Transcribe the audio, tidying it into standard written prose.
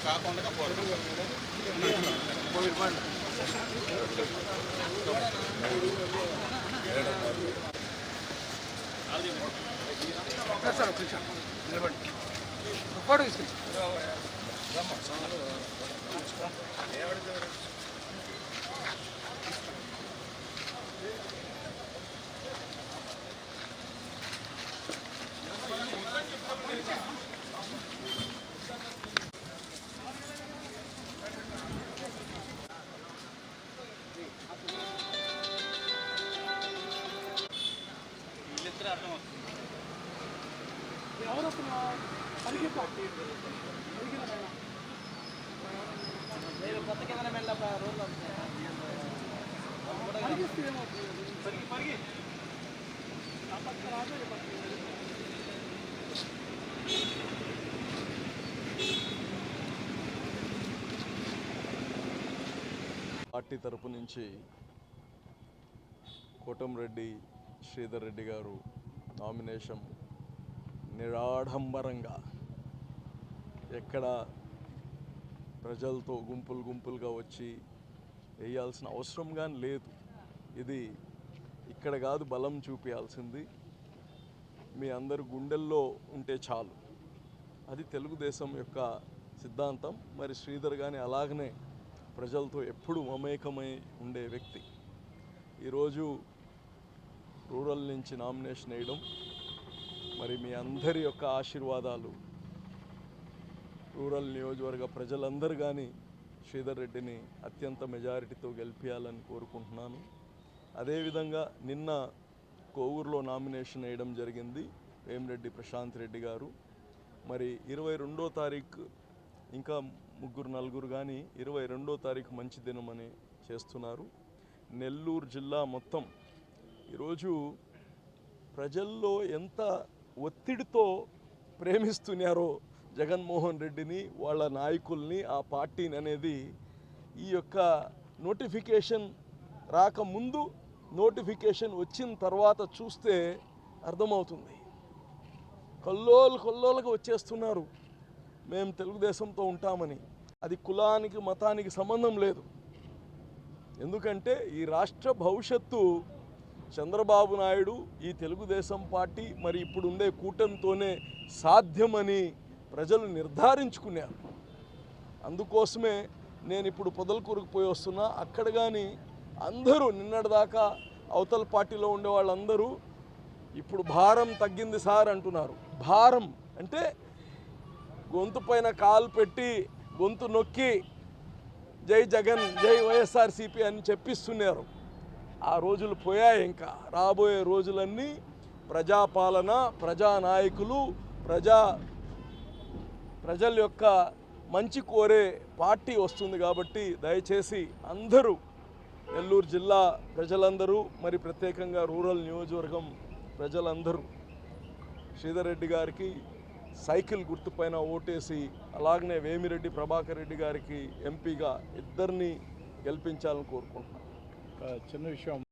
కాకుండా ఫోటో తీసుకెళ్ళి పార్టీ తరపు నుంచి కోటంరెడ్డి శ్రీధర్ రెడ్డి గారు నామినేషన్ నిరాడంబరంగా ఎక్కడ ప్రజలతో గుంపులుగా వచ్చి వేయాల్సిన అవసరం కానీ లేదు. ఇది ఇక్కడ కాదు బలం చూపించాల్సింది, మీ అందరు గుండెల్లో ఉంటే చాలు. అది తెలుగుదేశం యొక్క సిద్ధాంతం. మరి శ్రీధర్ కానీ అలాగనే ప్రజలతో ఎప్పుడు మమేకమై ఉండే వ్యక్తి. ఈరోజు రూరల్ నుంచి నామినేషన్ వేయడం, మరి మీ అందరి యొక్క ఆశీర్వాదాలు రూరల్ నియోజకవర్గ ప్రజలందరూ కానీ శ్రీధర్ రెడ్డిని అత్యంత మెజారిటీతో గెలిపించాలని కోరుకుంటున్నాను. అదేవిధంగా నిన్న కోవూరులో నామినేషన్ వేయడం జరిగింది వేమిరెడ్డి ప్రశాంత్ రెడ్డి గారు. మరి 22వ తారీఖు ఇంకా 3-4 కానీ 22వ తారీఖు మంచి దినమని చేస్తున్నారు. నెల్లూరు జిల్లా మొత్తం ఈరోజు ప్రజల్లో ఎంత ఒత్తిడితో ప్రేమిస్తున్నారో జగన్మోహన్ రెడ్డిని, వాళ్ళ నాయకుల్ని, ఆ పార్టీని అనేది ఈ యొక్క నోటిఫికేషన్ రాకముందు, నోటిఫికేషన్ వచ్చిన తర్వాత చూస్తే అర్థమవుతుంది. కొల్లోలుగా వచ్చేస్తున్నారు మేము తెలుగుదేశంతో ఉంటామని. అది కులానికి మతానికి సంబంధం లేదు. ఎందుకంటే ఈ రాష్ట్ర భవిష్యత్తు చంద్రబాబు నాయుడు, ఈ తెలుగుదేశం పార్టీ, మరి ఇప్పుడు ఉండే కూటమితోనే సాధ్యమని ప్రజలు నిర్ధారించుకున్నారు. అందుకోసమే నేను ఇప్పుడు పొదలకూరుకు పోయి వస్తున్నా. అక్కడ కానీ అందరూ నిన్నటిదాకా అవతల పార్టీలో ఉండే వాళ్ళందరూ ఇప్పుడు భారం తగ్గింది సార్ అంటున్నారు. భారం అంటే గొంతు పైన కాలు పెట్టి గొంతు నొక్కి జై జగన్, జై వైఎస్ఆర్సీపీ అని చెప్పిస్తున్నారు. ఆ రోజులు పోయాయి. ఇంకా రాబోయే రోజులన్నీ ప్రజాపాలన, ప్రజానాయకులు, ప్రజల యొక్క మంచి కోరే పార్టీ వస్తుంది. కాబట్టి దయచేసి అందరూ, నెల్లూరు జిల్లా ప్రజలందరూ, మరి ప్రత్యేకంగా రూరల్ నియోజకవర్గం ప్రజలందరూ శ్రీధర్ రెడ్డి గారికి సైకిల్ గుర్తుపైన ఓటేసి, అలాగనే వేమిరెడ్డి ప్రభాకర్ రెడ్డి గారికి ఎంపీగా ఇద్దరిని గెలిపించాలని కోరుకుంటున్నాను. చిన్న విషయం.